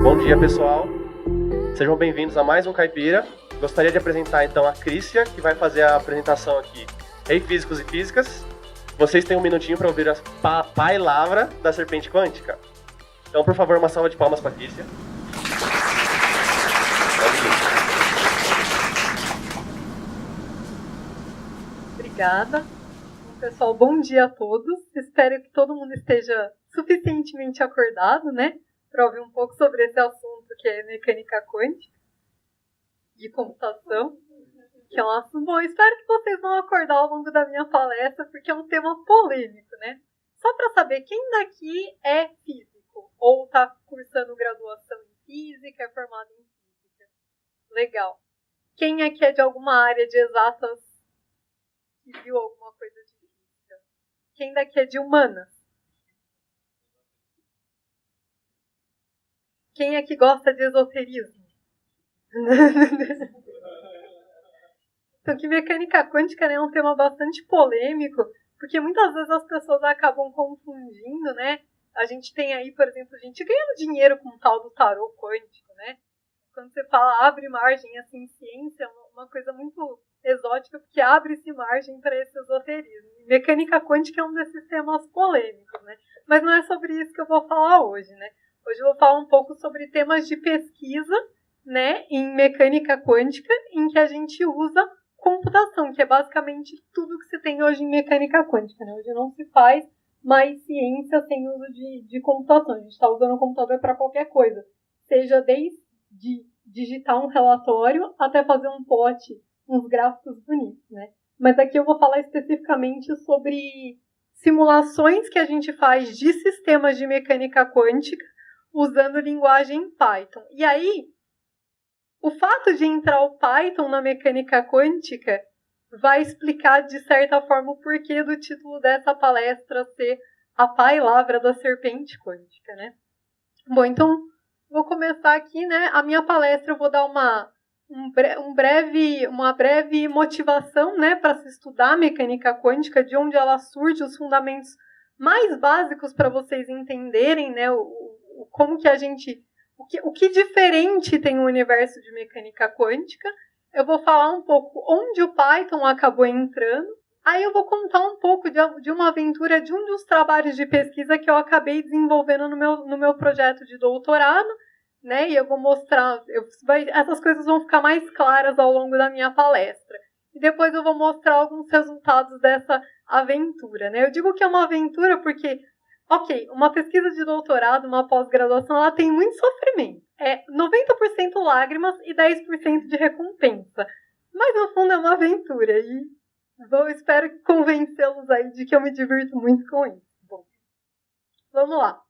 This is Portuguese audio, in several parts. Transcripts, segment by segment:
Bom dia, pessoal. Sejam bem-vindos a mais um Caipira. Gostaria de apresentar, então, a Crícia, que vai fazer a apresentação aqui. Ei, físicos e físicas, vocês têm um minutinho para ouvir a palavra da serpente quântica. Então, por favor, uma salva de palmas para a Crícia. Obrigada. Pessoal, bom dia a todos. Espero que todo mundo esteja suficientemente acordado, né? Para ouvir um pouco sobre esse assunto que é mecânica quântica e computação. Que é um assunto bom. Espero que vocês vão acordar ao longo da minha palestra, porque é um tema polêmico, né? Só para saber, quem daqui é físico? Ou está cursando graduação em física, é formado em física? Legal. Quem aqui é de alguma área de exatas que viu alguma coisa de física? Quem daqui é de humanas? Quem aqui gosta de esoterismo? Então, que mecânica quântica, né, é um tema bastante polêmico, porque muitas vezes as pessoas acabam confundindo, né? A gente tem aí, por exemplo, gente ganhando dinheiro com o tal do tarô quântico, né? Quando você fala abre margem assim, ciência, é uma coisa muito exótica, porque abre-se margem para esse esoterismo. E mecânica quântica é um desses temas polêmicos, né? Mas não é sobre isso que eu vou falar hoje, né? Hoje eu vou falar um pouco sobre temas de pesquisa, né, em mecânica quântica, em que a gente usa computação, que é basicamente tudo que se tem hoje em mecânica quântica, né? Hoje não se faz mais ciência sem uso de computação. A gente está usando o computador para qualquer coisa, seja desde digitar um relatório até fazer um plot, uns gráficos bonitos, né? Mas aqui eu vou falar especificamente sobre simulações que a gente faz de sistemas de mecânica quântica usando linguagem Python. E aí, o fato de entrar o Python na mecânica quântica vai explicar, de certa forma, o porquê do título dessa palestra ser a palavra da serpente quântica, né? Bom, então, vou começar aqui, né? A minha palestra eu vou dar uma breve motivação, né, para se estudar a mecânica quântica, de onde ela surge, os fundamentos mais básicos para vocês entenderem, né, como que a gente, o que diferente tem o universo de mecânica quântica. Eu vou falar um pouco onde o Python acabou entrando. Aí eu vou contar um pouco de uma aventura de um dos trabalhos de pesquisa que eu acabei desenvolvendo no meu projeto de doutorado, né? E eu vou mostrar, essas coisas vão ficar mais claras ao longo da minha palestra. E depois eu vou mostrar alguns resultados dessa aventura, né? Eu digo que é uma aventura porque, ok, uma pesquisa de doutorado, uma pós-graduação, ela tem muito sofrimento. É 90% lágrimas e 10% de recompensa. Mas no fundo é uma aventura e espero convencê-los aí de que eu me divirto muito com isso. Bom, vamos lá.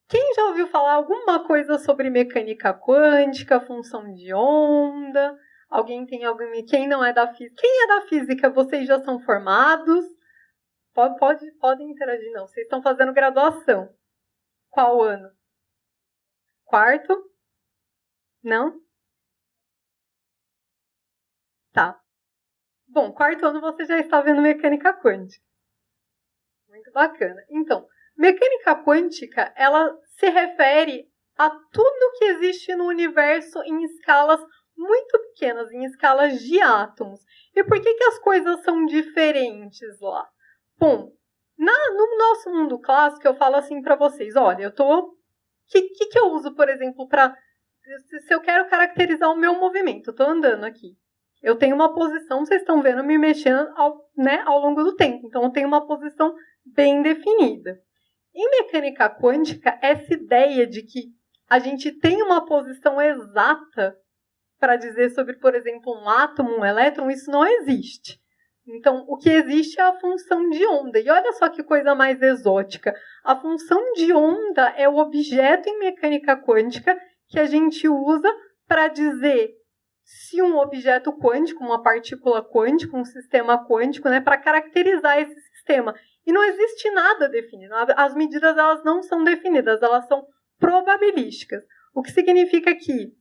Quem já ouviu falar alguma coisa sobre mecânica quântica, função de onda? Alguém tem algum? Quem não é da física? Quem é da física? Vocês já são formados? Podem interagir, não. Vocês estão fazendo graduação. Qual ano? Quarto? Não? Tá. Bom, quarto ano você já está vendo mecânica quântica. Muito bacana. Então, mecânica quântica, ela se refere a tudo que existe no universo em escalas muito pequenas, em escalas de átomos. E por que as coisas são diferentes lá? Bom, no nosso mundo clássico, eu falo assim para vocês, olha, o que eu uso, por exemplo, se eu quero caracterizar o meu movimento, eu estou andando aqui. Eu tenho uma posição, vocês estão vendo me mexendo ao longo do tempo. Então, eu tenho uma posição bem definida. Em mecânica quântica, essa ideia de que a gente tem uma posição exata para dizer sobre, por exemplo, um átomo, um elétron, isso não existe. Então, o que existe é a função de onda. E olha só que coisa mais exótica. A função de onda é o objeto em mecânica quântica que a gente usa para dizer se um objeto quântico, uma partícula quântica, um sistema quântico, né, para caracterizar esse sistema. E não existe nada definido. As medidas elas não são definidas, elas são probabilísticas. O que significa que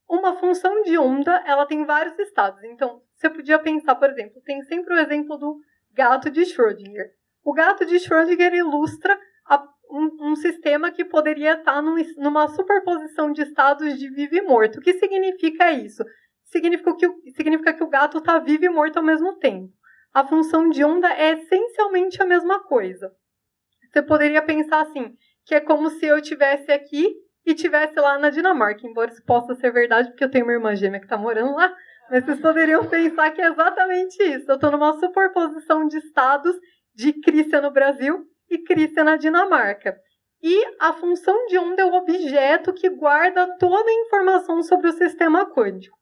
uma função de onda ela tem vários estados. Então, você podia pensar, por exemplo, tem sempre o exemplo do gato de Schrödinger. O gato de Schrödinger ilustra um sistema que poderia estar numa superposição de estados de vivo e morto. O que significa isso? Significa que o gato está vivo e morto ao mesmo tempo. A função de onda é essencialmente a mesma coisa. Você poderia pensar assim, que é como se eu estivesse aqui e estivesse lá na Dinamarca, embora isso possa ser verdade, porque eu tenho uma irmã gêmea que está morando lá, mas vocês poderiam pensar que é exatamente isso. Eu estou numa superposição de estados de Crícia no Brasil e Crícia na Dinamarca. E a função de onda é o objeto que guarda toda a informação sobre o sistema quântico.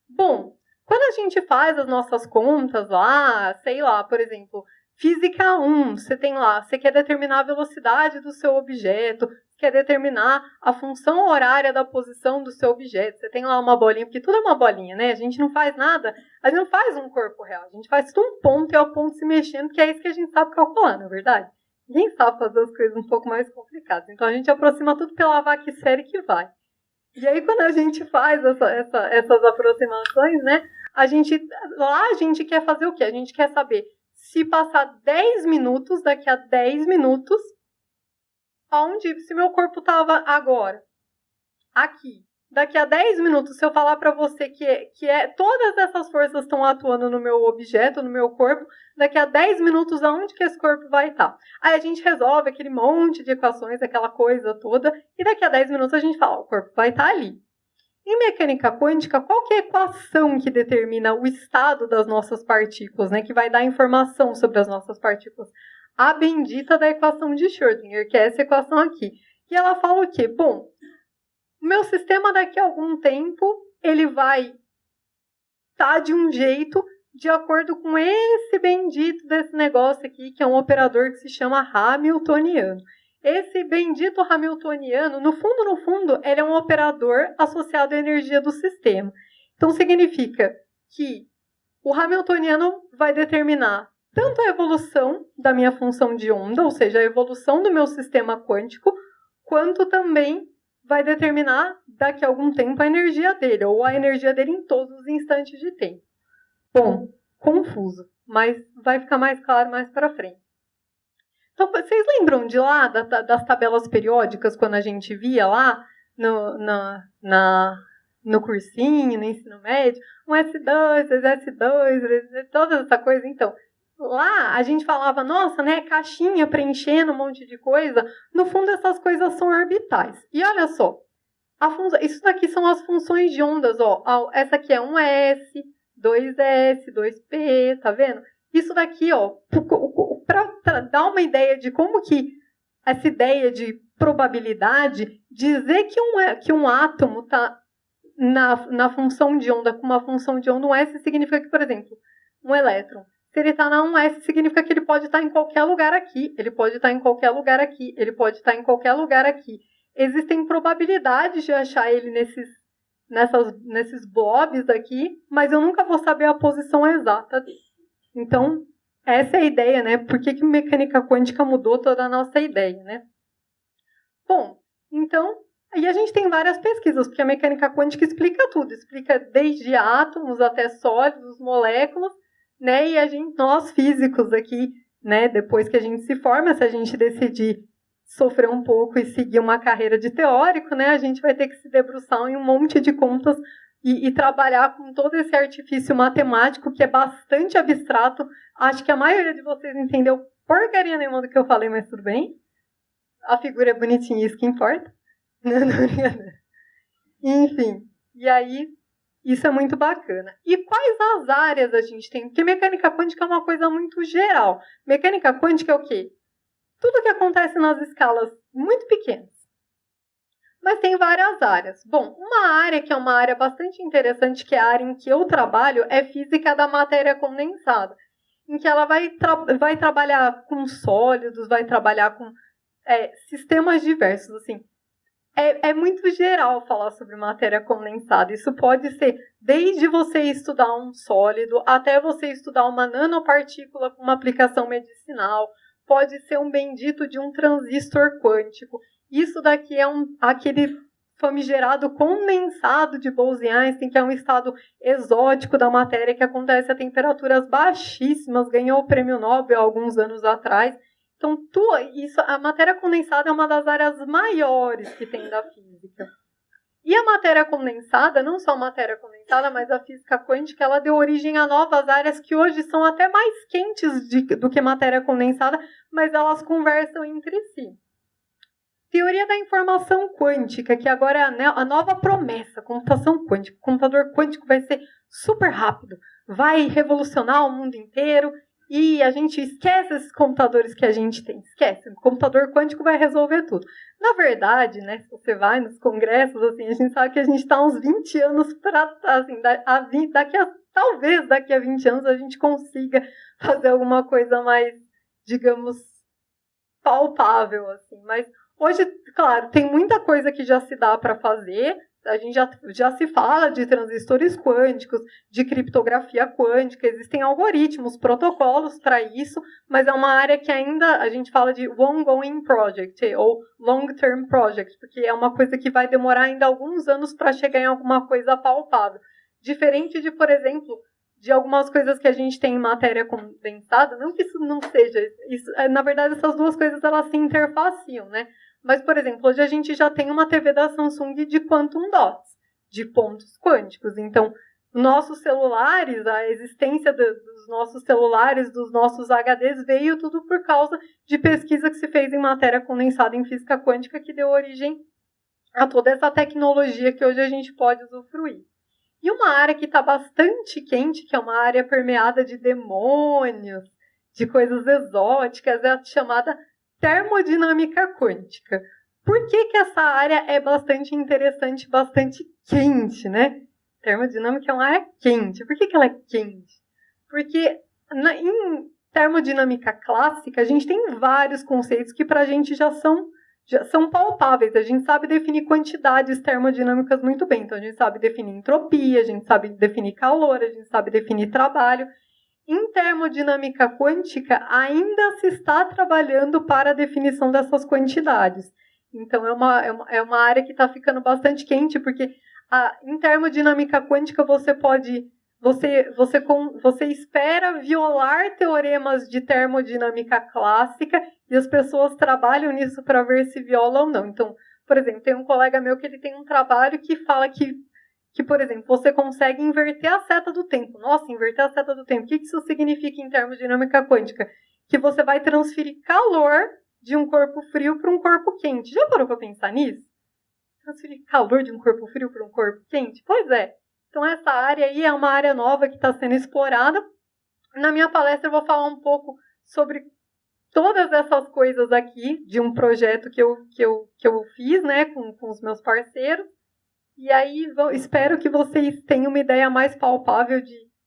Bom, quando a gente faz as nossas contas lá, sei lá, por exemplo, Física 1, você tem lá, você quer determinar a velocidade do seu objeto, quer determinar a função horária da posição do seu objeto. Você tem lá uma bolinha, porque tudo é uma bolinha, né? A gente não faz nada, a gente não faz um corpo real, a gente faz tudo um ponto e é o ponto se mexendo, que é isso que a gente sabe calcular, não é verdade? Ninguém sabe fazer as coisas um pouco mais complicadas. Então a gente aproxima tudo pela vaca esfera que vai. E aí quando a gente faz essas aproximações, né? A gente quer fazer o quê? A gente quer saber se passar 10 minutos, daqui a 10 minutos, se meu corpo estava agora, aqui. Daqui a 10 minutos, se eu falar para você que todas essas forças estão atuando no meu objeto, no meu corpo, daqui a 10 minutos, aonde que esse corpo vai estar? Aí a gente resolve aquele monte de equações, aquela coisa toda, e daqui a 10 minutos a gente fala, o corpo vai estar ali. Em mecânica quântica, qual que é a equação que determina o estado das nossas partículas, né, que vai dar informação sobre as nossas partículas? A bendita da equação de Schrödinger, que é essa equação aqui. E ela fala o quê? Bom, o meu sistema daqui a algum tempo, ele vai estar de um jeito de acordo com esse bendito desse negócio aqui, que é um operador que se chama Hamiltoniano. Esse bendito Hamiltoniano, no fundo, ele é um operador associado à energia do sistema. Então, significa que o Hamiltoniano vai determinar tanto a evolução da minha função de onda, ou seja, a evolução do meu sistema quântico, quanto também vai determinar, daqui a algum tempo, a energia dele, ou a energia dele em todos os instantes de tempo. Bom, confuso, mas vai ficar mais claro mais para frente. Então, vocês lembram de lá, das tabelas periódicas, quando a gente via lá no cursinho, no ensino médio, um S2, 2S2, toda essa coisa? Então, lá a gente falava, nossa, né, caixinha preenchendo um monte de coisa. No fundo, essas coisas são orbitais. E olha só, isso daqui são as funções de ondas, ó. Essa aqui é 1S, 2S, 2P, tá vendo? Isso daqui, ó, para dar uma ideia de como que essa ideia de probabilidade, dizer que um átomo está na função de onda, com uma função de onda 1S, significa que, por exemplo, um elétron, se ele está na 1S, significa que ele pode estar em qualquer lugar aqui, ele pode estar em qualquer lugar aqui, ele pode estar em qualquer lugar aqui. Existem probabilidades de achar ele nesses blobs aqui, mas eu nunca vou saber a posição exata dele. Então, essa é a ideia, né? Por que mecânica quântica mudou toda a nossa ideia, né? Bom, então, aí a gente tem várias pesquisas, porque a mecânica quântica explica tudo, explica desde átomos até sólidos, moléculas, né? E nós físicos aqui, né? Depois que a gente se forma, se a gente decidir sofrer um pouco e seguir uma carreira de teórico, né? A gente vai ter que se debruçar em um monte de contas e trabalhar com todo esse artifício matemático que é bastante abstrato. Acho que a maioria de vocês entendeu porcaria nenhuma do que eu falei, mas tudo bem. A figura é bonitinha, isso que importa. Enfim, e aí, isso é muito bacana. E quais as áreas a gente tem? Porque mecânica quântica é uma coisa muito geral. Mecânica quântica é o quê? Tudo que acontece nas escalas muito pequenas. Mas tem várias áreas. Bom, uma área que é uma área bastante interessante, que é a área em que eu trabalho, é física da matéria condensada. Em que ela vai trabalhar com sólidos, vai trabalhar com sistemas diversos. Assim. É muito geral falar sobre matéria condensada. Isso pode ser desde você estudar um sólido, até você estudar uma nanopartícula com uma aplicação medicinal. Pode ser um bendito de um transistor quântico. Isso daqui é aquele famigerado condensado de Bose-Einstein, que é um estado exótico da matéria que acontece a temperaturas baixíssimas, ganhou o prêmio Nobel há alguns anos atrás. Então, a matéria condensada é uma das áreas maiores que tem da física. E a matéria condensada, não só a matéria condensada, mas a física quântica, ela deu origem a novas áreas que hoje são até mais quentes do que matéria condensada, mas elas conversam entre si. Teoria da informação quântica, que agora é a nova promessa, computação quântica. O computador quântico vai ser super rápido, vai revolucionar o mundo inteiro e a gente esquece esses computadores que a gente tem. Esquece, o computador quântico vai resolver tudo. Na verdade, né, se você vai nos congressos, assim, a gente sabe que a gente está uns 20 anos para... Assim, talvez daqui a 20 anos a gente consiga fazer alguma coisa mais, digamos, palpável, assim, mas hoje, claro, tem muita coisa que já se dá para fazer. A gente já se fala de transistores quânticos, de criptografia quântica, existem algoritmos, protocolos para isso, mas é uma área que ainda a gente fala de ongoing project, ou long-term project, porque é uma coisa que vai demorar ainda alguns anos para chegar em alguma coisa palpável. Diferente de, por exemplo, de algumas coisas que a gente tem em matéria condensada, não que isso não seja, na verdade essas duas coisas elas se interfaciam, né? Mas, por exemplo, hoje a gente já tem uma TV da Samsung de quantum dots, de pontos quânticos. Então, nossos celulares, a existência dos nossos celulares, dos nossos HDs, veio tudo por causa de pesquisa que se fez em matéria condensada em física quântica, que deu origem a toda essa tecnologia que hoje a gente pode usufruir. E uma área que está bastante quente, que é uma área permeada de demônios, de coisas exóticas, é a chamada termodinâmica quântica. Por que essa área é bastante interessante, bastante quente, né? Termodinâmica é uma área quente. Por que ela é quente? Porque em termodinâmica clássica, a gente tem vários conceitos que para a gente já são palpáveis. A gente sabe definir quantidades termodinâmicas muito bem. Então, a gente sabe definir entropia, a gente sabe definir calor, a gente sabe definir trabalho. Em termodinâmica quântica, ainda se está trabalhando para a definição dessas quantidades. Então, é uma área que está ficando bastante quente, porque em termodinâmica quântica você espera violar teoremas de termodinâmica clássica e as pessoas trabalham nisso para ver se viola ou não. Então, por exemplo, tem um colega meu que ele tem um trabalho que fala que, por exemplo, você consegue inverter a seta do tempo. Nossa, inverter a seta do tempo. O que isso significa em termodinâmica quântica? Que você vai transferir calor de um corpo frio para um corpo quente. Já parou para pensar nisso? Transferir calor de um corpo frio para um corpo quente? Pois é. Então, essa área aí é uma área nova que está sendo explorada. Na minha palestra, eu vou falar um pouco sobre todas essas coisas aqui, de um projeto que eu fiz, né, com os meus parceiros. E aí, espero que vocês tenham uma ideia mais palpável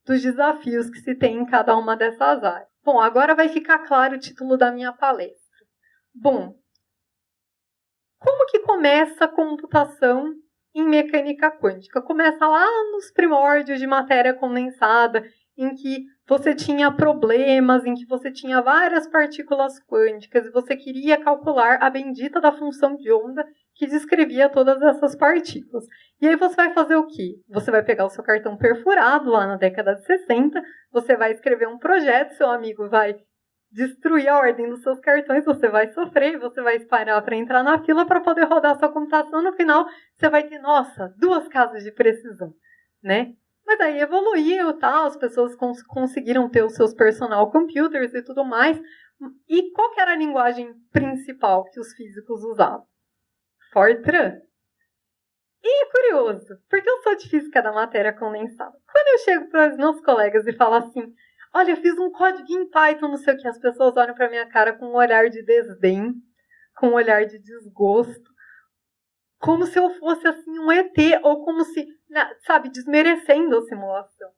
dos desafios que se tem em cada uma dessas áreas. Bom, agora vai ficar claro o título da minha palestra. Bom, como que começa a computação em mecânica quântica? Começa lá nos primórdios de matéria condensada, em que você tinha problemas, em que você tinha várias partículas quânticas e você queria calcular a bendita da função de onda que descrevia todas essas partículas. E aí você vai fazer o quê? Você vai pegar o seu cartão perfurado lá na década de 60, você vai escrever um projeto, seu amigo vai destruir a ordem dos seus cartões, você vai sofrer, você vai esperar para entrar na fila para poder rodar sua computação, no final você vai ter, nossa, 2 casas de precisão, né? Mas aí evoluiu, tá? As pessoas conseguiram ter os seus personal computers e tudo mais. E qual que era a linguagem principal que os físicos usavam? Fortran. E é curioso, porque eu sou de física da matéria condensada. Quando eu chego para os meus colegas e falo assim, olha, eu fiz um código em Python, não sei o que, as pessoas olham para minha cara com um olhar de desdém, com um olhar de desgosto, como se eu fosse assim um ET, ou como se, sabe, desmerecendo a simulação.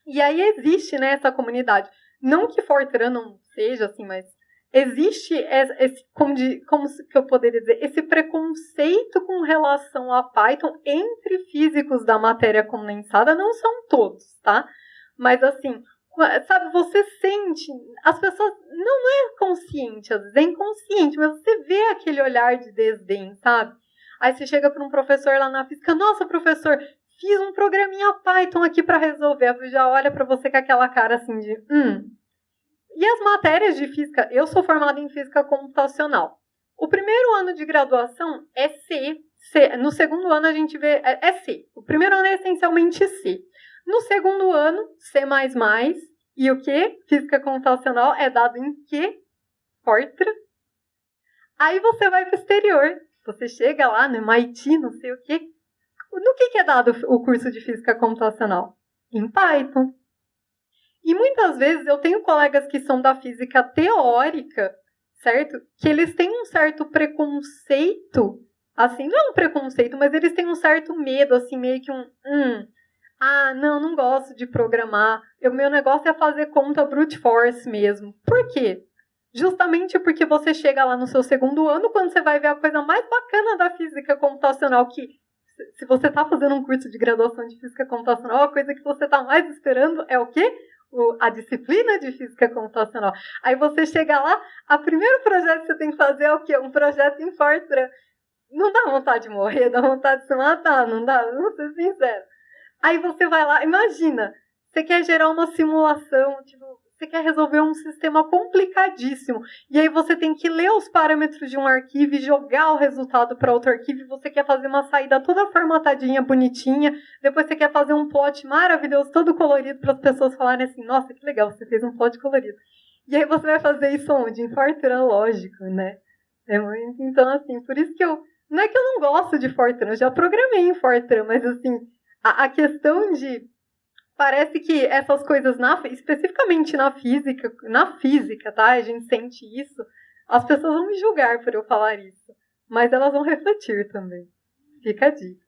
E aí existe, né, essa comunidade. Não que Fortran não seja assim, mas existe esse, como que eu poderia dizer, esse preconceito com relação a Python entre físicos da matéria condensada, não são todos, tá? Mas assim, sabe, você sente, as pessoas, não é consciente, às vezes é inconsciente, mas você vê aquele olhar de desdém, sabe? Aí você chega para um professor lá na física, nossa, professor, fiz um programinha Python aqui para resolver. Já olha para você com aquela cara assim de, E as matérias de física, eu sou formada em física computacional. O primeiro ano de graduação é C. No segundo ano a gente vê é C. O primeiro ano é essencialmente C. No segundo ano, C++. E o quê? Física computacional é dado em quê? Fortran. Aí você vai para o exterior. Você chega lá no MIT, não sei o quê. No que é dado o curso de física computacional? Em Python. E muitas vezes eu tenho colegas que são da física teórica, certo? Que eles têm um certo preconceito, assim, não é um preconceito, mas eles têm um certo medo, assim, meio que não gosto de programar. O meu negócio é fazer conta brute force mesmo. Por quê? Justamente porque você chega lá no seu segundo ano, quando você vai ver a coisa mais bacana da física computacional, que se você está fazendo um curso de graduação de física computacional, a coisa que você está mais esperando é o quê? A disciplina de física computacional. Aí você chega lá, o primeiro projeto que você tem que fazer é o quê? Um projeto em Fortran. Não dá vontade de morrer, dá vontade de se matar, não dá? Vou ser sincero. Aí você vai lá, imagina, você quer gerar uma simulação, você quer resolver um sistema complicadíssimo. E aí você tem que ler os parâmetros de um arquivo e jogar o resultado para outro arquivo. E você quer fazer uma saída toda formatadinha, bonitinha. Depois você quer fazer um plot maravilhoso, todo colorido, para as pessoas falarem assim, nossa, que legal, você fez um plot colorido. E aí você vai fazer isso onde? Em Fortran, lógico, né? Então, assim, por isso que não é que eu não gosto de Fortran, eu já programei em Fortran, mas assim, a questão de... Parece que essas coisas, especificamente na física, tá? A gente sente isso. As pessoas vão me julgar por eu falar isso. Mas elas vão refletir também. Fica a dica.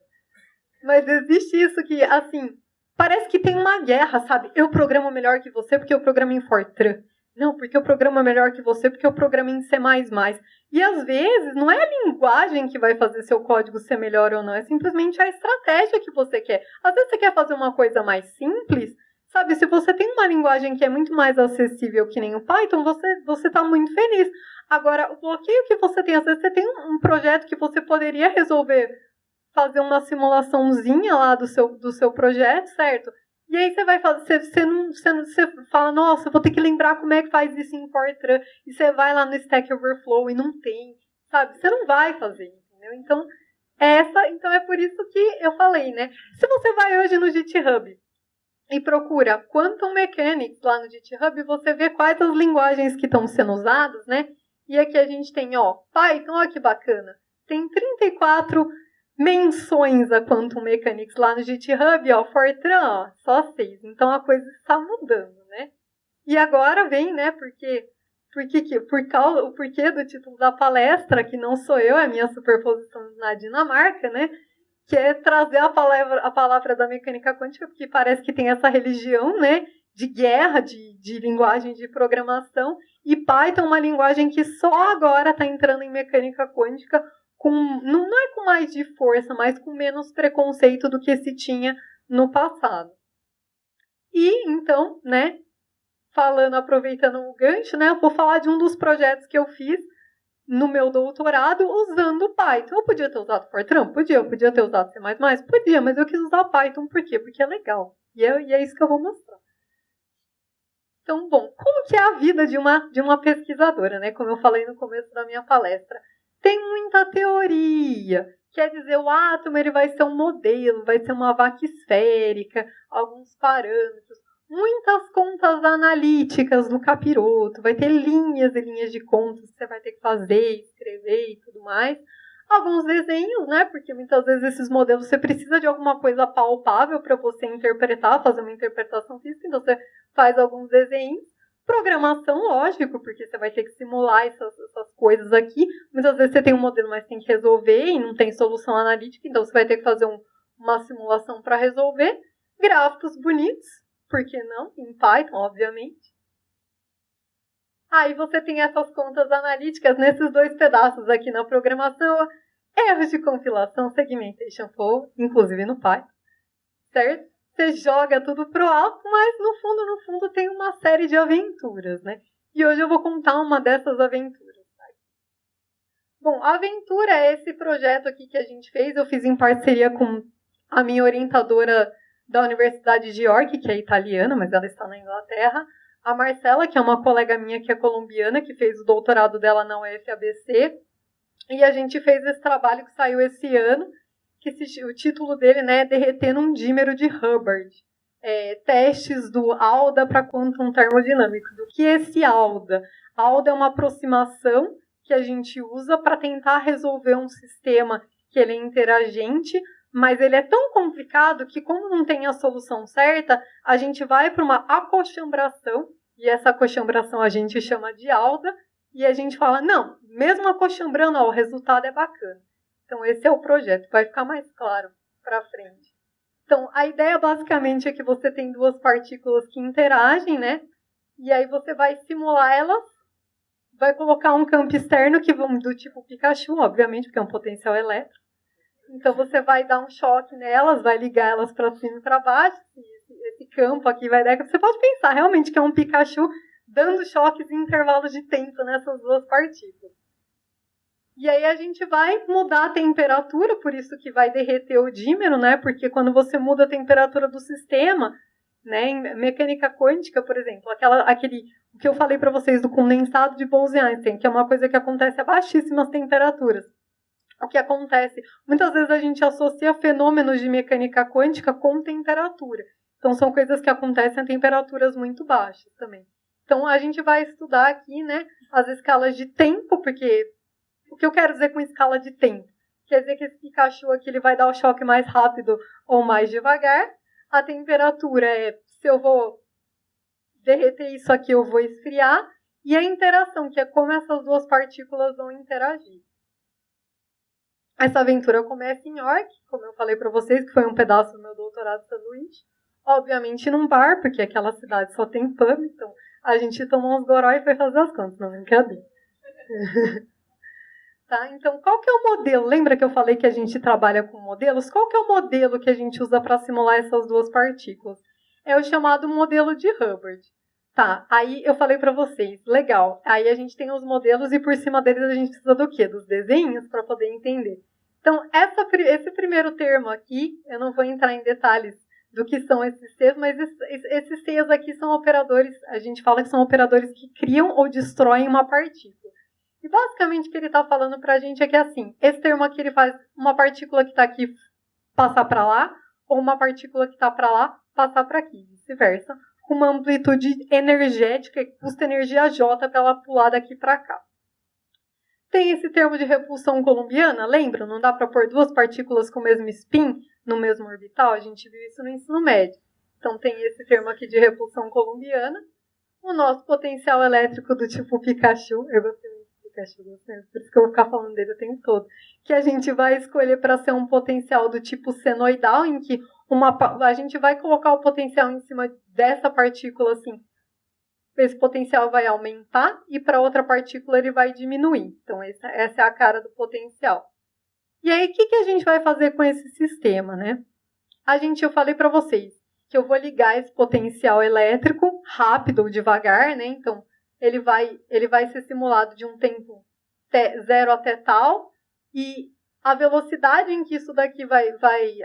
Mas existe isso que, assim, parece que tem uma guerra, sabe? Eu programo melhor que você porque eu programo em Fortran. Não, porque eu programo melhor que você porque eu programo em C++. E às vezes não é a linguagem que vai fazer seu código ser melhor ou não, é simplesmente a estratégia que você quer. Às vezes você quer fazer uma coisa mais simples, sabe? Se você tem uma linguagem que é muito mais acessível que nem o Python, você está muito feliz. Agora, o bloqueio que você tem, às vezes você tem um projeto que você poderia resolver, fazer uma simulaçãozinha lá do seu projeto, certo? E aí você vai fazer, você fala, nossa, eu vou ter que lembrar como é que faz isso em Fortran. E você vai lá no Stack Overflow e não tem, sabe? Você não vai fazer, entendeu? Então é por isso que eu falei, né? Se você vai hoje no GitHub e procura Quantum Mechanics lá no GitHub, você vê quais as linguagens que estão sendo usadas, né? E aqui a gente tem, Python, olha que bacana. Tem 34 menções a Quantum Mechanics lá no GitHub, Fortran, só 6. Então a coisa está mudando, né? E agora vem, né, o porquê do título da palestra, que não sou eu, é a minha superposição na Dinamarca, né? Que é trazer a palavra da mecânica quântica, porque parece que tem essa religião, né, de guerra, de linguagem de programação, e Python é uma linguagem que só agora está entrando em mecânica quântica, não é com mais de força, mas com menos preconceito do que se tinha no passado. E, então, né, aproveitando o gancho, né, eu vou falar de um dos projetos que eu fiz no meu doutorado usando Python. Eu podia ter usado Fortran? Podia. Eu podia ter usado C++? Podia, mas eu quis usar Python. Por quê? Porque é legal. E é isso que eu vou mostrar. Então, bom, como que é a vida de uma pesquisadora, né? Como eu falei no começo da minha palestra. Tem muita teoria. Quer dizer, o átomo ele vai ser um modelo, vai ser uma vaca esférica, alguns parâmetros, muitas contas analíticas no capiroto, vai ter linhas e linhas de contas que você vai ter que fazer, escrever e tudo mais. Alguns desenhos, né? Porque muitas vezes esses modelos você precisa de alguma coisa palpável para você interpretar, fazer uma interpretação física, então você faz alguns desenhos. Programação, lógico, porque você vai ter que simular essas coisas aqui. Muitas vezes você tem um modelo, mas tem que resolver e não tem solução analítica, então você vai ter que fazer uma simulação para resolver. Gráficos bonitos, por que não? Em Python, obviamente. Aí você tem essas contas analíticas nesses dois pedaços aqui na programação. Erros de compilação, segmentation flow, inclusive no Python, certo? Você joga tudo pro alto, mas no fundo tem uma série de aventuras, né? E hoje eu vou contar uma dessas aventuras. Tá? Bom, a aventura é esse projeto aqui que a gente fez. Eu fiz em parceria com a minha orientadora da Universidade de York, que é italiana, mas ela está na Inglaterra, a Marcela, que é uma colega minha que é colombiana, que fez o doutorado dela na UFABC, e a gente fez esse trabalho que saiu esse ano, que o título dele, né, é Derretendo um Dímero de Hubbard. Testes do ALDA para Quantum Termodynamics. O que é esse ALDA? ALDA é uma aproximação que a gente usa para tentar resolver um sistema que ele é interagente, mas ele é tão complicado que, como não tem a solução certa, a gente vai para uma acochambração, e essa acochambração a gente chama de ALDA, e a gente fala, não, mesmo acochambrando, o resultado é bacana. Então, esse é o projeto, vai ficar mais claro para frente. Então, a ideia basicamente é que você tem duas partículas que interagem, né? E aí você vai simular elas, vai colocar um campo externo que vão do tipo Pikachu, obviamente, porque é um potencial elétrico. Então, você vai dar um choque nelas, vai ligar elas para cima e para baixo. Esse campo aqui vai dar... Você pode pensar realmente que é um Pikachu dando choques em intervalos de tempo nessas duas partículas. E aí a gente vai mudar a temperatura, por isso que vai derreter o dímero, né? Porque quando você muda a temperatura do sistema, né? Em mecânica quântica, por exemplo, aquele que eu falei para vocês do condensado de Bose-Einstein, que é uma coisa que acontece a baixíssimas temperaturas. O que acontece? Muitas vezes a gente associa fenômenos de mecânica quântica com temperatura. Então são coisas que acontecem a temperaturas muito baixas também. Então a gente vai estudar aqui, né? As escalas de tempo, porque... O que eu quero dizer com escala de tempo? Quer dizer que esse Pikachu aqui ele vai dar o choque mais rápido ou mais devagar. A temperatura se eu vou derreter isso aqui, eu vou esfriar. E a interação, que é como essas duas partículas vão interagir. Essa aventura começa em York, como eu falei para vocês, que foi um pedaço do meu doutorado de sanduíche. Obviamente num bar, porque aquela cidade só tem pub, então a gente tomou uns goró e foi fazer as contas, não brincadeira. Tá? Então, qual que é o modelo? Lembra que eu falei que a gente trabalha com modelos? Qual que é o modelo que a gente usa para simular essas duas partículas? É o chamado modelo de Hubbard. Tá, aí eu falei para vocês, legal. Aí a gente tem os modelos e por cima deles a gente precisa do quê? Dos desenhos para poder entender. Então, esse primeiro termo aqui, eu não vou entrar em detalhes do que são esses Cs, mas esses Cs aqui são operadores, a gente fala que são operadores que criam ou destroem uma partícula. E basicamente o que ele está falando para a gente é que assim, esse termo aqui ele faz uma partícula que está aqui passar para lá, ou uma partícula que está para lá passar para aqui, vice-versa, com uma amplitude energética que custa energia J para ela pular daqui para cá. Tem esse termo de repulsão colombiana, lembra? Não dá para pôr duas partículas com o mesmo spin no mesmo orbital? A gente viu isso no ensino médio. Então tem esse termo aqui de repulsão colombiana. O nosso potencial elétrico do tipo Pikachu, eu gostei muito. Por isso que eu vou ficar falando dele o tempo todo. Que a gente vai escolher para ser um potencial do tipo senoidal, em que a gente vai colocar o potencial em cima dessa partícula, assim. Esse potencial vai aumentar e para outra partícula ele vai diminuir. Então, essa é a cara do potencial. E aí, o que a gente vai fazer com esse sistema, né? Eu falei para vocês que eu vou ligar esse potencial elétrico rápido ou devagar, né? Então, ele vai ser simulado de um tempo 0 até tal, e a velocidade em que isso daqui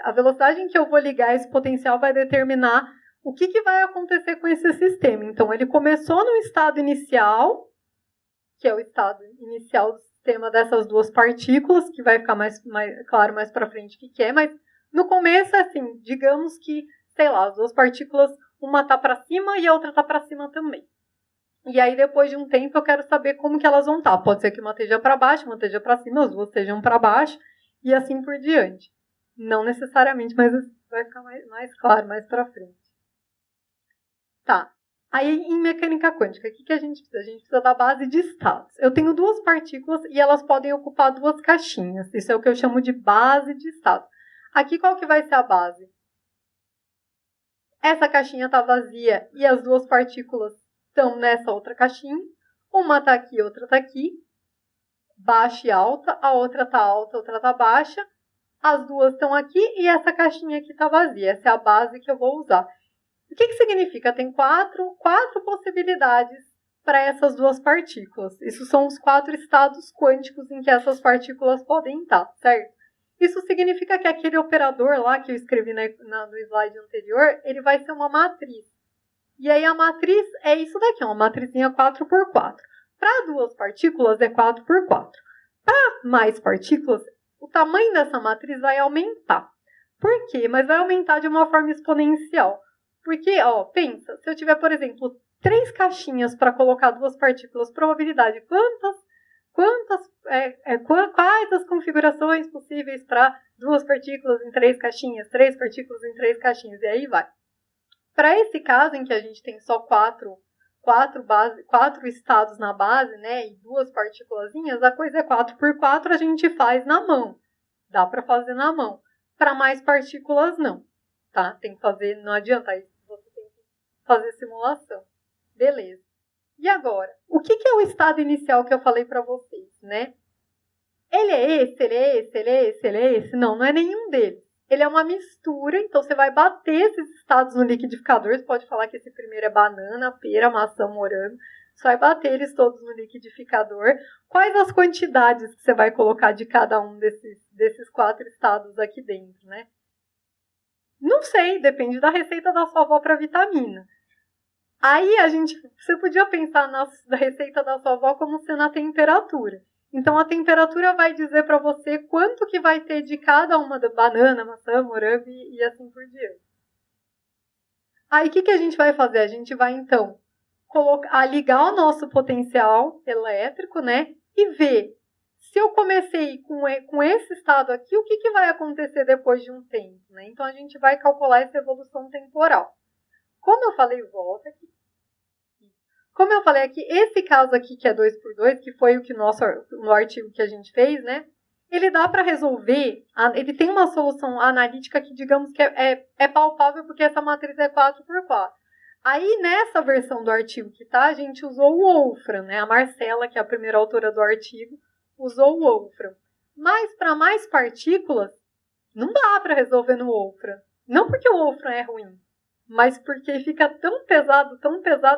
a velocidade em que eu vou ligar esse potencial vai determinar o que vai acontecer com esse sistema. Então, ele começou no estado inicial, que é o estado inicial do sistema dessas duas partículas, que vai ficar mais claro mais para frente o que é, mas no começo, assim, digamos que, sei lá, as duas partículas, uma está para cima e a outra está para cima também. E aí, depois de um tempo, eu quero saber como que elas vão estar. Pode ser que uma esteja para baixo, uma esteja para cima, as duas estejam para baixo, e assim por diante. Não necessariamente, mas vai ficar mais claro mais para frente. Tá. Aí, em mecânica quântica, o que a gente precisa? A gente precisa da base de estados. Eu tenho duas partículas e elas podem ocupar duas caixinhas. Isso é o que eu chamo de base de estados. Aqui, qual que vai ser a base? Essa caixinha está vazia e as duas partículas estão nessa outra caixinha. Uma está aqui, outra está aqui. Baixa e alta. A outra está alta, a outra está baixa. As duas estão aqui e essa caixinha aqui está vazia. Essa é a base que eu vou usar. O que significa? Tem quatro possibilidades para essas duas partículas. Isso são os 4 estados quânticos em que essas partículas podem estar, certo? Isso significa que aquele operador lá que eu escrevi no slide anterior, ele vai ser uma matriz. E aí a matriz é isso daqui, uma matrizinha 4x4. Para 2 partículas é 4x4. Para mais partículas, o tamanho dessa matriz vai aumentar. Por quê? Mas vai aumentar de uma forma exponencial. Porque, ó, pensa, se eu tiver, por exemplo, 3 caixinhas para colocar 2 partículas, probabilidade, quais as configurações possíveis para 2 partículas em 3 caixinhas, 3 partículas em 3 caixinhas, e aí vai. Para esse caso, em que a gente tem só 4 estados na base, né, e 2 partículazinhas, a coisa é 4x4, a gente faz na mão. Dá para fazer na mão. Para mais partículas, não. Tá? Tem que fazer, não adianta, aí você tem que fazer simulação. Beleza. E agora, o que é o estado inicial que eu falei para vocês, né? Ele é esse, ele é esse, ele é esse, ele é esse? Não, não é nenhum deles. Ele é uma mistura, então você vai bater esses estados no liquidificador. Você pode falar que esse primeiro é banana, pera, maçã, morango. Você vai bater eles todos no liquidificador. Quais as quantidades que você vai colocar de cada um desses 4 estados aqui dentro, né? Não sei, depende da receita da sua avó para vitamina. Aí você podia pensar na receita da sua avó como sendo a temperatura. Então, a temperatura vai dizer para você quanto que vai ter de cada uma da banana, maçã, morango e assim por diante. Aí, o que a gente vai fazer? A gente vai, então, ligar o nosso potencial elétrico, né? E ver, se eu comecei com esse estado aqui, o que vai acontecer depois de um tempo, né? Então, a gente vai calcular essa evolução temporal. Como eu falei, volta aqui. Como eu falei aqui, esse caso aqui que é 2x2, que foi no artigo que a gente fez, né? Ele dá para resolver, ele tem uma solução analítica que, digamos que é palpável, porque essa matriz é 4x4. Aí, nessa versão do artigo que tá, a gente usou o Wolfram, né? A Marcela, que é a primeira autora do artigo, usou o Wolfram. Mas, para mais partículas, não dá para resolver no Wolfram. Não porque o Wolfram é ruim, mas porque fica tão pesado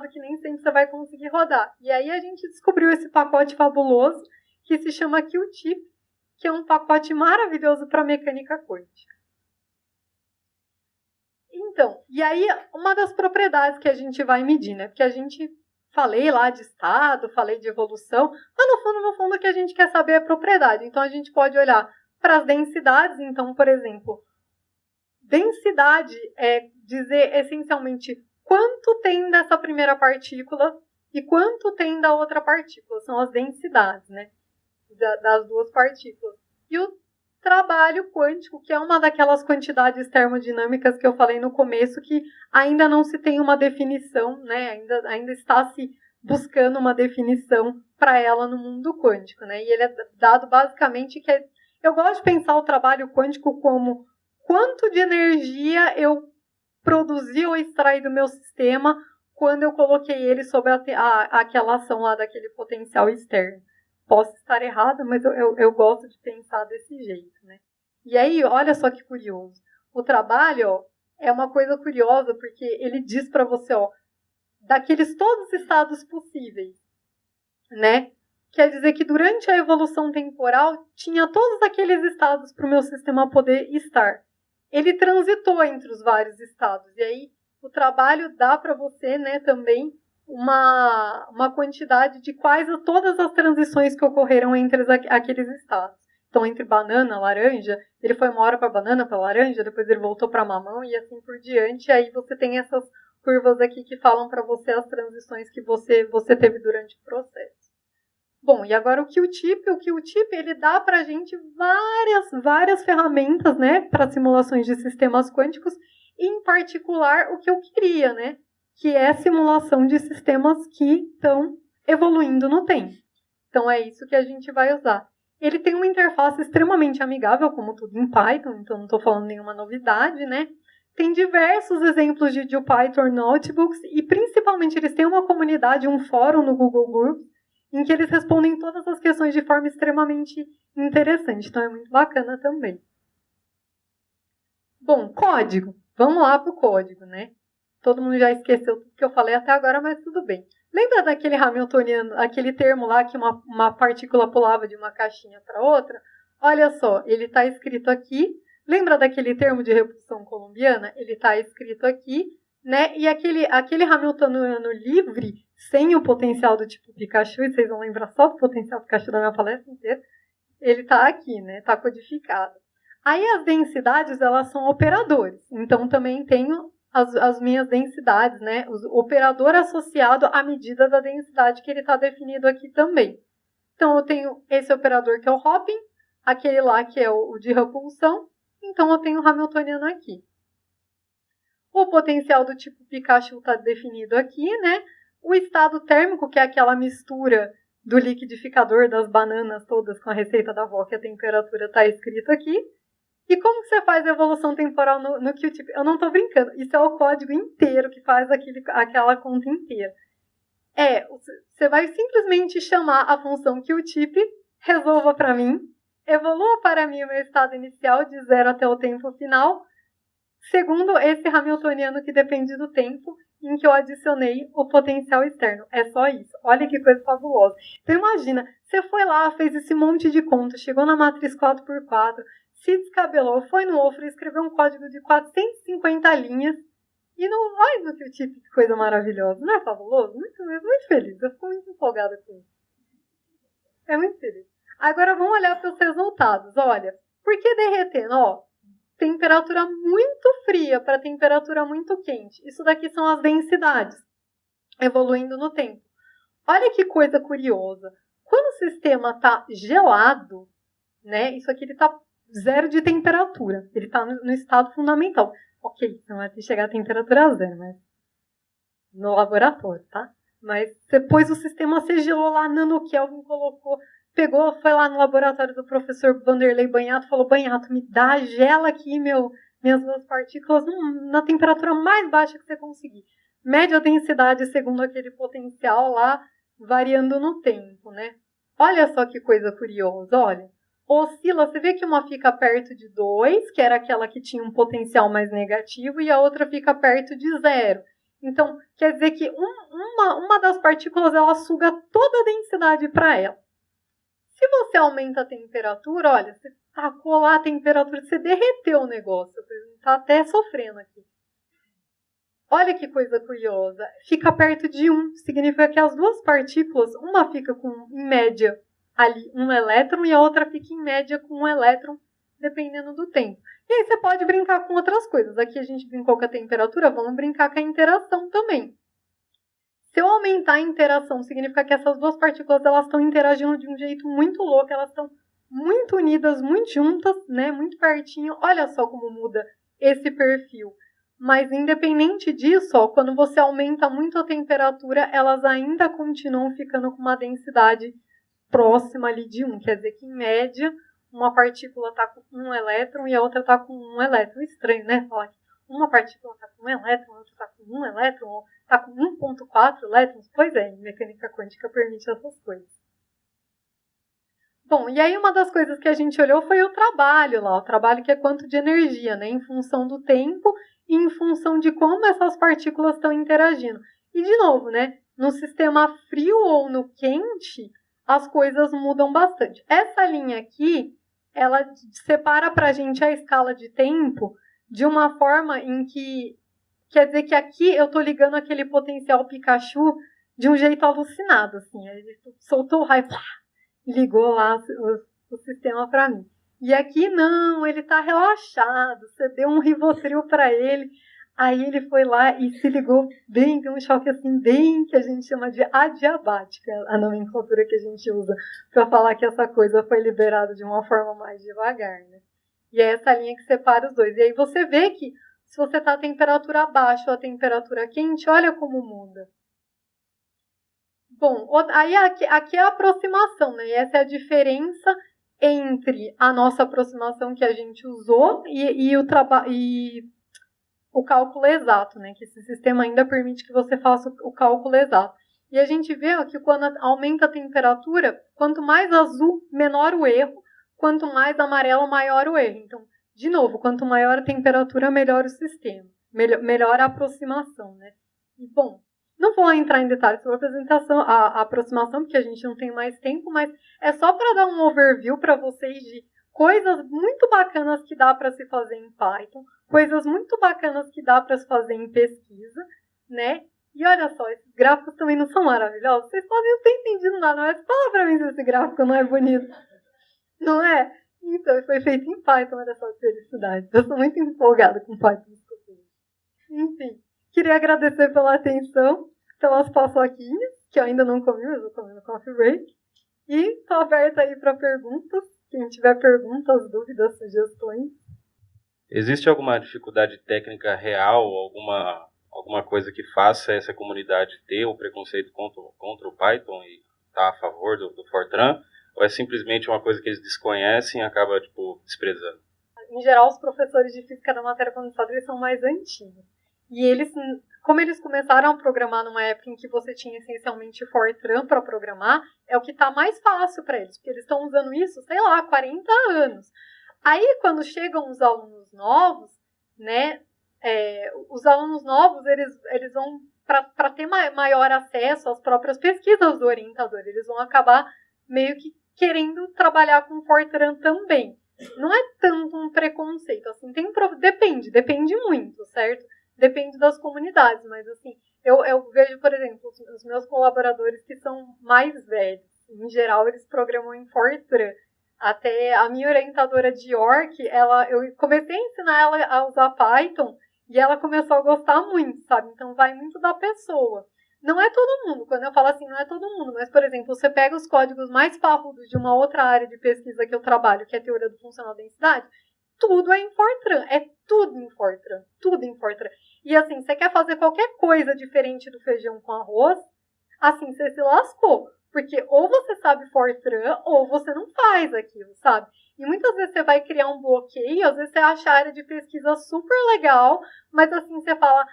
que nem sempre você vai conseguir rodar. E aí a gente descobriu esse pacote fabuloso que se chama Q-Tip, que é um pacote maravilhoso para mecânica quântica. Então, e aí uma das propriedades que a gente vai medir, né? Porque a gente falei lá de estado, falei de evolução, mas no fundo o que a gente quer saber é propriedade. Então a gente pode olhar para as densidades. Então, por exemplo, densidade é dizer essencialmente quanto tem dessa primeira partícula e quanto tem da outra partícula. São as densidades, né? Das 2 partículas. E o trabalho quântico, que é uma daquelas quantidades termodinâmicas que eu falei no começo, que ainda não se tem uma definição, né? Ainda está se buscando uma definição para ela no mundo quântico, né? E ele é dado basicamente eu gosto de pensar o trabalho quântico como quanto de energia eu produzi ou extraí do meu sistema quando eu coloquei ele sob aquela ação lá daquele potencial externo. Posso estar errada, mas eu gosto de pensar desse jeito, né? E aí, olha só que curioso. O trabalho, ó, é uma coisa curiosa, porque ele diz para você, ó, daqueles todos os estados possíveis, né? Quer dizer que durante a evolução temporal, tinha todos aqueles estados para o meu sistema poder estar. Ele transitou entre os vários estados. E aí, o trabalho dá para você, né, também uma quantidade de todas as transições que ocorreram entre aqueles estados. Então, entre banana, laranja, ele foi uma hora para banana, para laranja, depois ele voltou para mamão e assim por diante. E aí você tem essas curvas aqui que falam para você as transições que você teve durante o processo. Bom, e agora o Q-Tip ele dá para a gente várias ferramentas, né, para simulações de sistemas quânticos, e em particular o que eu queria, né, que é a simulação de sistemas que estão evoluindo no tempo. Então é isso que a gente vai usar. Ele tem uma interface extremamente amigável, como tudo em Python, então não estou falando nenhuma novidade, né? Tem diversos exemplos de Python Notebooks, e principalmente eles têm uma comunidade, um fórum no Google Groups, em que eles respondem todas as questões de forma extremamente interessante. Então, é muito bacana também. Bom, código. Vamos lá para o código, né? Todo mundo já esqueceu tudo que eu falei até agora, mas tudo bem. Lembra daquele Hamiltoniano, aquele termo lá que uma partícula pulava de uma caixinha para outra? Olha só, ele está escrito aqui. Lembra daquele termo de repulsão colombiana? Ele está escrito aqui né? E aquele Hamiltoniano livre, sem o potencial do tipo Pikachu, e vocês vão lembrar só do potencial Pikachu da minha palestra inteira, ele está aqui, né? Está codificado. Aí as densidades, elas são operadores. Então, também tenho as minhas densidades, né? O operador associado à medida da densidade que ele está definido aqui também. Então, eu tenho esse operador que é o Hopin, aquele lá que é o de repulsão. Então, eu tenho o Hamiltoniano aqui. O potencial do tipo Pikachu está definido aqui, né? O estado térmico, que é aquela mistura do liquidificador das bananas todas com a receita da avó, que a temperatura está escrito aqui. E como que você faz a evolução temporal no Q-tip? Eu não estou brincando. Isso é o código inteiro que faz aquela conta inteira. Você vai simplesmente chamar a função Q-tip, resolva para mim, evolua para mim o meu estado inicial de 0 até o tempo final, segundo esse Hamiltoniano que depende do tempo em que eu adicionei o potencial externo. É só isso. Olha que coisa fabulosa. Então imagina, você foi lá, fez esse monte de conta, chegou na matriz 4x4, se descabelou, foi no Wolfram, escreveu um código de 450 linhas e não vai no Q-tip, que coisa maravilhosa. Não é fabuloso? Muito, muito feliz. Eu fico muito empolgada com isso. É muito feliz. Agora vamos olhar para os resultados. Olha, por que derretendo? Ó, temperatura muito fria para temperatura muito quente. Isso daqui são as densidades evoluindo no tempo. Olha que coisa curiosa. Quando o sistema está gelado, né, isso aqui está 0 de temperatura. Ele está no estado fundamental. Ok, não vai chegar a temperatura 0, mas no laboratório, tá? Mas depois o sistema se gelou lá, nanokelvin, colocou, pegou, foi lá no laboratório do professor Vanderlei Banhato, falou, Banhato, me dá, gela aqui minhas duas partículas na temperatura mais baixa que você conseguir. Média densidade segundo aquele potencial lá, variando no tempo, né? Olha só que coisa curiosa, olha. Oscila, você vê que uma fica perto de 2, que era aquela que tinha um potencial mais negativo, e a outra fica perto de 0. Então, quer dizer que uma das partículas, ela suga toda a densidade para ela. Se você aumenta a temperatura, olha, você tacou lá a temperatura, você derreteu o negócio, você está até sofrendo aqui. Olha que coisa curiosa, fica perto de 1, significa que as duas partículas, uma fica com, em média, ali um elétron e a outra fica em média com um elétron, dependendo do tempo. E aí você pode brincar com outras coisas. Aqui a gente brincou com a temperatura, vamos brincar com a interação também. Se eu aumentar a interação, significa que essas duas partículas elas estão interagindo de um jeito muito louco, elas estão muito unidas, muito juntas, né, muito pertinho. Olha só como muda esse perfil. Mas independente disso, ó, quando você aumenta muito a temperatura, elas ainda continuam ficando com uma densidade próxima ali de 1. Quer dizer que, em média, uma partícula está com um elétron e a outra está com um elétron. Estranho, né? Falar que uma partícula está com um elétron, a outra está com um elétron, ou está com 1,4 elétrons. Pois é, mecânica quântica permite essas coisas. Bom, e aí uma das coisas que a gente olhou foi o trabalho lá. O trabalho que é quanto de energia, né? Em função do tempo e em função de como essas partículas estão interagindo. E, de novo, né? No sistema frio ou no quente, as coisas mudam bastante. Essa linha aqui, ela separa para a gente a escala de tempo de uma forma em que, quer dizer que aqui eu estou ligando aquele potencial Pikachu de um jeito alucinado, assim. Ele soltou o raio, ligou lá o sistema para mim. E aqui não, ele está relaxado, você deu um Rivotril para ele, aí ele foi lá e se ligou bem, tem um choque assim, bem que a gente chama de adiabática, a nomenclatura que a gente usa para falar que essa coisa foi liberada de uma forma mais devagar, né? E é essa linha que separa os dois. E aí você vê que se você está a temperatura abaixo ou a temperatura quente, olha como muda. Bom, aí aqui é a aproximação, né? E essa é a diferença entre a nossa aproximação que a gente usou e o cálculo exato, né? Que esse sistema ainda permite que você faça o cálculo exato. E a gente vê que quando aumenta a temperatura, quanto mais azul, menor o erro, quanto mais amarelo, maior o erro. Então, de novo, quanto maior a temperatura, melhor o sistema, melhor a aproximação, né? E, bom, não vou entrar em detalhes sobre a aproximação, porque a gente não tem mais tempo, mas é só para dar um overview para vocês de coisas muito bacanas que dá para se fazer em Python, coisas muito bacanas que dá para se fazer em pesquisa, né? E olha só, esses gráficos também não são maravilhosos. Vocês podem não ter entendido nada, mas fala para mim se esse gráfico não é bonito. Não é? Então, foi feito em Python, olha só que felicidade. Eu sou muito empolgada com Python. Enfim, queria agradecer pela atenção, pelas paçoquinhas, que eu ainda não comi, mas eu comi no coffee break. E estou aberta aí para perguntas. Quem tiver perguntas, dúvidas, sugestões. Existe alguma dificuldade técnica real, alguma coisa que faça essa comunidade ter o preconceito contra o Python e estar a favor do Fortran? Ou é simplesmente uma coisa que eles desconhecem e acaba, desprezando? Em geral, os professores de física da matéria condensada, eles são mais antigos. E eles, como eles começaram a programar numa época em que você tinha essencialmente Fortran para programar, é o que está mais fácil para eles, porque eles estão usando isso, sei lá, há 40 anos. Aí, quando chegam os alunos novos, né, os alunos novos, eles vão, para ter maior acesso às próprias pesquisas do orientador, eles vão acabar meio que querendo trabalhar com Fortran também. Não é tanto um preconceito, assim, depende muito, certo? Depende das comunidades, mas assim, eu vejo, por exemplo, os meus colaboradores que são mais velhos, em geral eles programam em Fortran. Até a minha orientadora de York, eu comecei a ensinar ela a usar Python e ela começou a gostar muito, sabe? Então vai muito da pessoa. Não é todo mundo, quando eu falo assim, não é todo mundo, mas, por exemplo, você pega os códigos mais parrudos de uma outra área de pesquisa que eu trabalho, que é a teoria do funcional densidade, tudo é em Fortran, é tudo em Fortran. E assim, você quer fazer qualquer coisa diferente do feijão com arroz, assim, você se lascou. Porque ou você sabe Fortran, ou você não faz aquilo, sabe? E muitas vezes você vai criar um bloqueio, às vezes você acha a área de pesquisa super legal, mas assim, você fala,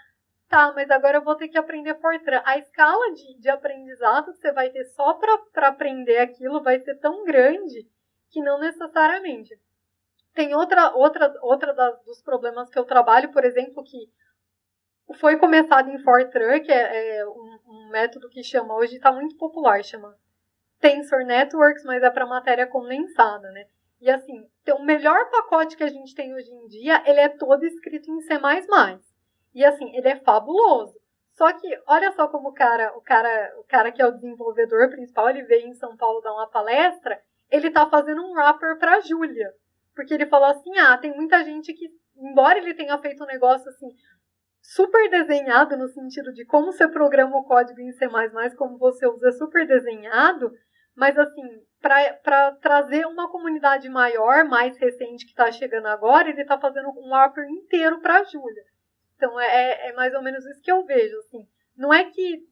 tá, mas agora eu vou ter que aprender Fortran. A escala de aprendizado que você vai ter só para aprender aquilo vai ser tão grande que não necessariamente. Tem outra dos problemas que eu trabalho, por exemplo, que foi começado em Fortran, que é um método que chama, hoje está muito popular, chama Tensor Networks, mas é para matéria condensada, né? E assim, o melhor pacote que a gente tem hoje em dia, ele é todo escrito em C++. E assim, ele é fabuloso. Só que, olha só como o cara que é o desenvolvedor principal, ele veio em São Paulo dar uma palestra, ele tá fazendo um wrapper para a Júlia. Porque ele falou assim, tem muita gente que, embora ele tenha feito um negócio assim, super desenhado no sentido de como você programa o código em C++, como você usa super desenhado, mas assim, para trazer uma comunidade maior, mais recente que está chegando agora, ele está fazendo um wrapper inteiro para a Júlia. Então é mais ou menos isso que eu vejo, assim. Não é que,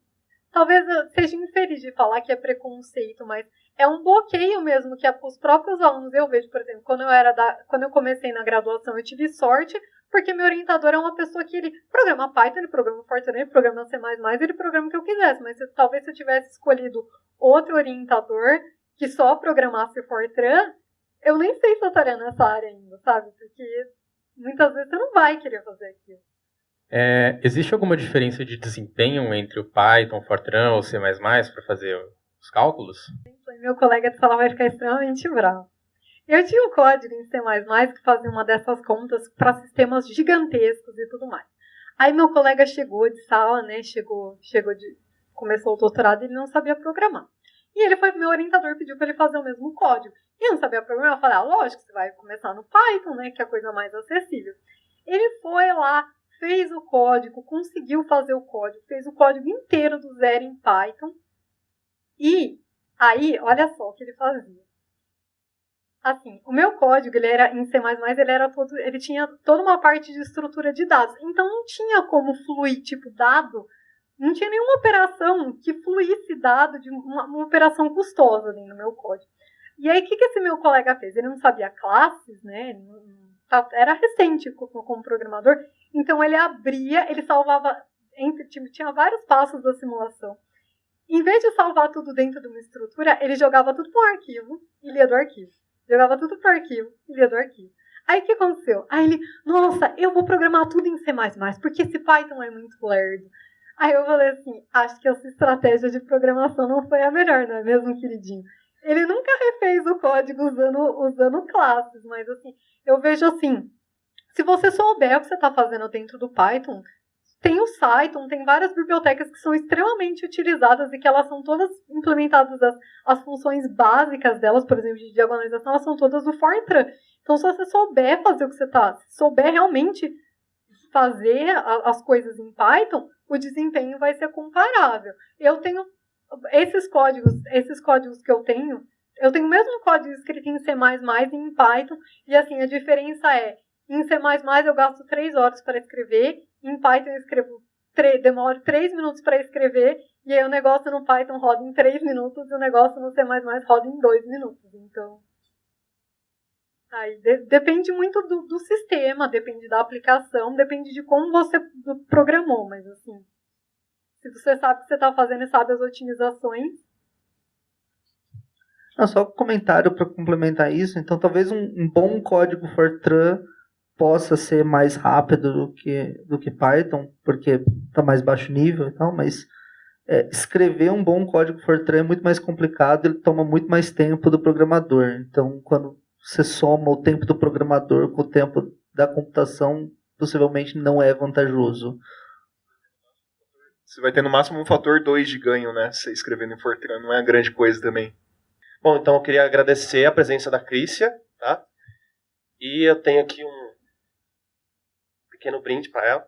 talvez seja infeliz de falar que é preconceito, mas é um bloqueio mesmo que os próprios alunos, eu vejo, por exemplo, quando eu comecei na graduação, eu tive sorte, porque meu orientador é uma pessoa que ele programa Python, ele programa Fortran, ele programa C++, ele programa o que eu quisesse. Mas talvez se eu tivesse escolhido outro orientador que só programasse Fortran, eu nem sei se eu estaria nessa área ainda, sabe? Porque muitas vezes você não vai querer fazer aquilo. Existe alguma diferença de desempenho entre o Python, Fortran ou C++ para fazer os cálculos? Meu colega de sala vai ficar extremamente bravo. Eu tinha um código em C++ que fazia uma dessas contas para sistemas gigantescos e tudo mais. Aí meu colega chegou de sala, né? Começou o doutorado e ele não sabia programar. E meu orientador pediu para ele fazer o mesmo código. E eu não sabia programar. Eu falei, lógico, você vai começar no Python, né? Que é a coisa mais acessível. Ele foi lá, fez o código, conseguiu fazer o código, fez o código inteiro do zero em Python. E aí, olha só o que ele fazia. Assim, o meu código, ele era em C++, ele tinha toda uma parte de estrutura de dados. Então não tinha como fluir, dado, não tinha nenhuma operação que fluísse dado de uma operação custosa ali no meu código. E aí, o que esse meu colega fez? Ele não sabia classes, né? Era recente como programador. Então ele abria, ele salvava, tinha vários passos da simulação. Em vez de salvar tudo dentro de uma estrutura, ele jogava tudo para um arquivo e lia do arquivo. Jogava tudo para o arquivo e lia do arquivo. Aí o que aconteceu? Aí ele, nossa, eu vou programar tudo em C++, porque esse Python é muito lerdo. Aí eu falei assim, acho que essa estratégia de programação não foi a melhor, não é mesmo, queridinho? ele nunca refez o código usando classes, mas assim, eu vejo assim, se você souber o que você está fazendo dentro do Python, tem o Cython, tem várias bibliotecas que são extremamente utilizadas e que elas são todas implementadas, as funções básicas delas, por exemplo, de diagonalização, elas são todas do Fortran. Então, se você souber fazer o que você está, se souber realmente fazer as coisas em Python, o desempenho vai ser comparável. Eu tenho esses códigos que eu tenho o mesmo código escrito em C++ e em Python, e assim, a diferença é, em C++ eu gasto 3 horas para escrever, em Python eu demoro 3 minutos para escrever, e aí o negócio no Python roda em 3 minutos, e o negócio no C++ roda em 2 minutos. Então, aí depende muito do sistema, depende da aplicação, depende de como você programou, mas assim, se você sabe o que você está fazendo e sabe as otimizações. Só um comentário para complementar isso. Então, talvez um bom código Fortran possa ser mais rápido do que Python, porque está mais baixo nível e tal, mas escrever um bom código Fortran é muito mais complicado, ele toma muito mais tempo do programador. Então, quando você soma o tempo do programador com o tempo da computação, possivelmente não é vantajoso. Você vai ter no máximo um fator 2 de ganho, né? Você escrevendo em Fortran, não é grande coisa também. Bom, então eu queria agradecer a presença da Crícia, tá? E eu tenho aqui um pequeno brinde para ela.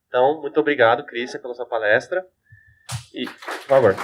Então, muito obrigado, Crícia, pela sua palestra. E, por favor.